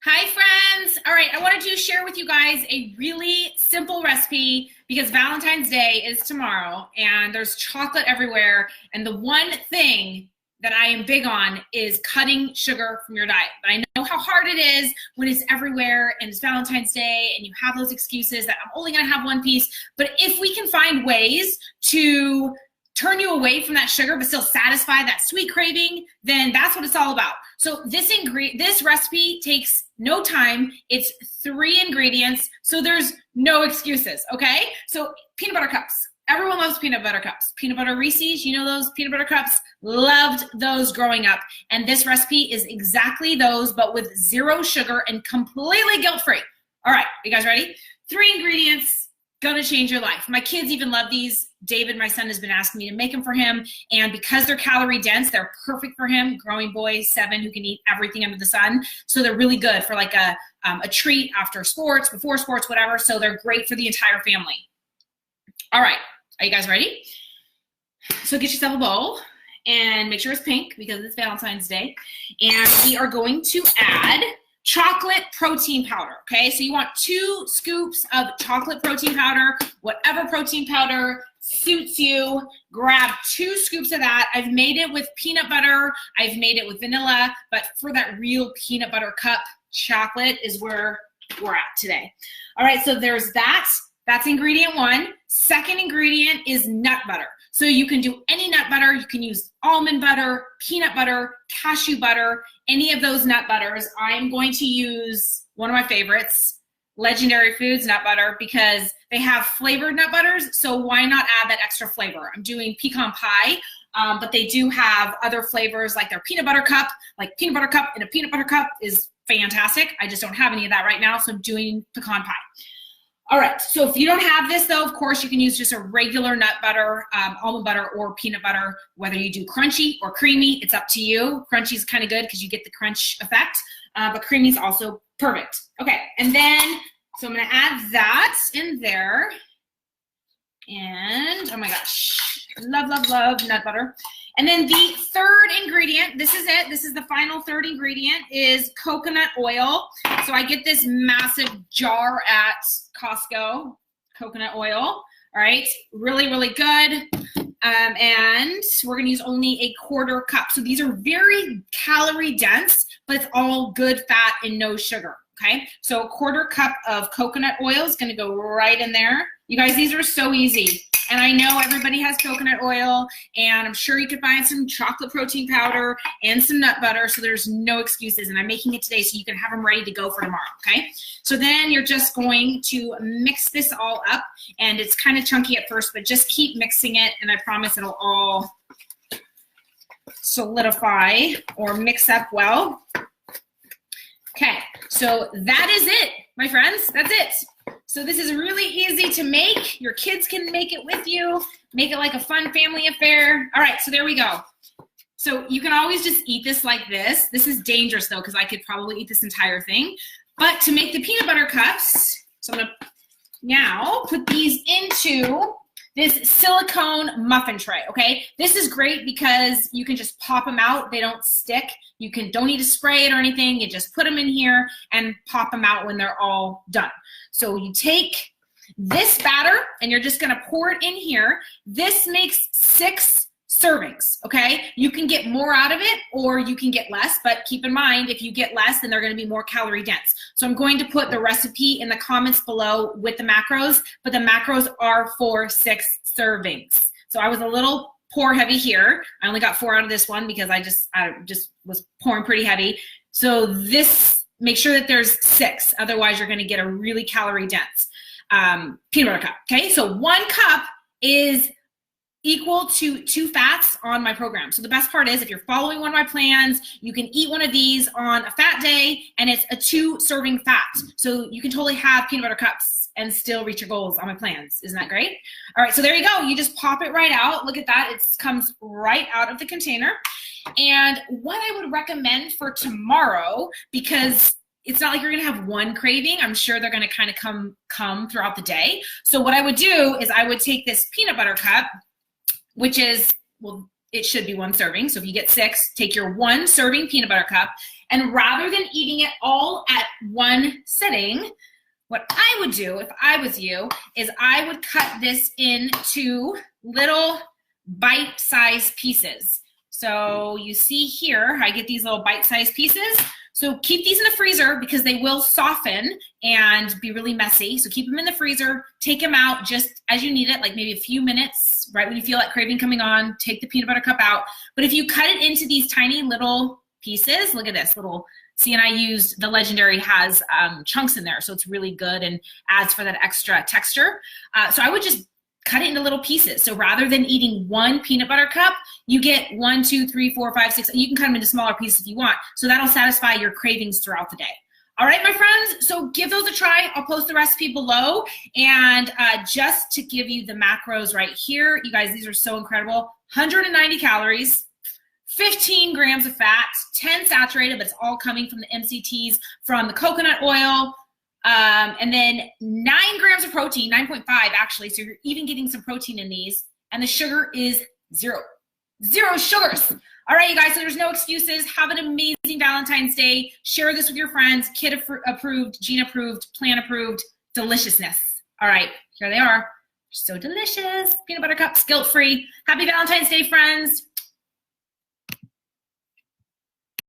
Hi friends! All right, I wanted to share with you guys a really simple recipe because Valentine's Day is tomorrow and there's chocolate everywhere, and the one thing that I am big on is cutting sugar from your diet. But I know how hard it is when it's everywhere and it's Valentine's Day and you have those excuses that I'm only gonna have one piece. But if we can find ways to turn you away from that sugar but still satisfy that sweet craving, then that's what it's all about. So this recipe takes no time. It's 3 ingredients, so there's no excuses, okay? So peanut butter cups. Everyone loves peanut butter cups. Peanut butter Reese's, you know those peanut butter cups? Loved those growing up. And this recipe is exactly those, but with 0 sugar and completely guilt-free. All right, you guys ready? 3 ingredients, gonna change your life. My kids even love these. David, my son, has been asking me to make them for him. And because they're calorie dense, they're perfect for him. Growing boy, 7, who can eat everything under the sun. So they're really good for like a treat after sports, before sports, whatever. So they're great for the entire family. All right, are you guys ready? So get yourself a bowl and make sure it's pink because it's Valentine's Day. And we are going to add chocolate protein powder, okay? So you want 2 scoops of chocolate protein powder, whatever protein powder suits you. Grab 2 scoops of that. I've made it with peanut butter. I've made it with vanilla, but for that real peanut butter cup, chocolate is where we're at today. All right, so there's that. That's ingredient 1. Second ingredient is nut butter. So you can do any nut butter. You can use almond butter, peanut butter, cashew butter, any of those nut butters. I'm going to use one of my favorites, Legendary Foods nut butter, because they have flavored nut butters, so why not add that extra flavor? I'm doing pecan pie, but they do have other flavors like their peanut butter cup, like peanut butter cup in a peanut butter cup is fantastic. I just don't have any of that right now, so I'm doing pecan pie. All right, so if you don't have this though, of course you can use just a regular nut butter, almond butter, or peanut butter, whether you do crunchy or creamy, it's up to you. Crunchy is kind of good because you get the crunch effect, but creamy is also perfect. Okay, and then, so I'm gonna add that in there. And, oh my gosh, love, love, love nut butter. And then the third ingredient, this is it. This is the final third ingredient, is coconut oil. So I get this massive jar at Costco, coconut oil. All right, really, really good. And we're gonna use only 1/4 cup. So these are very calorie dense, but it's all good fat and no sugar, okay? So 1/4 cup of coconut oil is gonna go right in there. You guys, these are so easy. And I know everybody has coconut oil, and I'm sure you could find some chocolate protein powder and some nut butter, so there's no excuses. And I'm making it today so you can have them ready to go for tomorrow, okay? So then you're just going to mix this all up, and it's kind of chunky at first, but just keep mixing it, and I promise it'll all solidify or mix up well. Okay, so that is it, my friends. That's it. So this is really easy to make. Your kids can make it with you. Make it like a fun family affair. All right, so there we go. So you can always just eat this like this. This is dangerous though, because I could probably eat this entire thing. But to make the peanut butter cups, so I'm gonna now put these into this silicone muffin tray, okay? This is great because you can just pop them out. They don't stick. Don't need to spray it or anything. You just put them in here and pop them out when they're all done. So you take this batter and you're just gonna pour it in here. This makes 6 servings, okay? You can get more out of it or you can get less, but keep in mind, if you get less, then they're gonna be more calorie dense. So I'm going to put the recipe in the comments below with the macros, but the macros are for 6 servings. So I was a little pour heavy here. I only got 4 out of this one because I just was pouring pretty heavy. So this, make sure that there's 6, otherwise you're gonna get a really calorie dense peanut butter cup, okay? So 1 cup is equal to 2 fats on my program. So the best part is if you're following one of my plans, you can eat one of these on a fat day and it's a 2 serving fat. So you can totally have peanut butter cups and still reach your goals on my plans. Isn't that great? All right, so there you go. You just pop it right out. Look at that. It comes right out of the container. And what I would recommend for tomorrow, because it's not like you're gonna have one craving. I'm sure they're gonna kind of come throughout the day. So what I would do is I would take this peanut butter cup, which is, well, it should be 1 serving. So if you get 6, take your 1 serving peanut butter cup, and rather than eating it all at one sitting, what I would do if I was you is I would cut this into little bite-sized pieces. So you see here, I get these little bite-sized pieces. So keep these in the freezer because they will soften and be really messy. So keep them in the freezer, take them out just as you need it, like maybe a few minutes, right when you feel that craving coming on, take the peanut butter cup out. But if you cut it into these tiny little pieces, look at this little, see, and I used, the Legendary has chunks in there, so it's really good and adds for that extra texture. So I would just cut it into little pieces. So rather than eating 1 peanut butter cup, you get 1, 2, 3, 4, 5, 6, and you can cut them into smaller pieces if you want. So that'll satisfy your cravings throughout the day. All right, my friends, so give those a try. I'll post the recipe below. And just to give you the macros right here, you guys, these are so incredible. 190 calories, 15 grams of fat, 10 saturated, but it's all coming from the MCTs from the coconut oil, and then 9 grams of protein, 9.5 actually, so you're even getting some protein in these, and the sugar is 0. 0 sugars. All right, you guys, so there's no excuses. Have an amazing Valentine's Day. Share this with your friends. Kid approved, Gina approved, Plan approved, deliciousness. All right, here they are. So delicious. Peanut butter cups, guilt-free. Happy Valentine's Day, friends.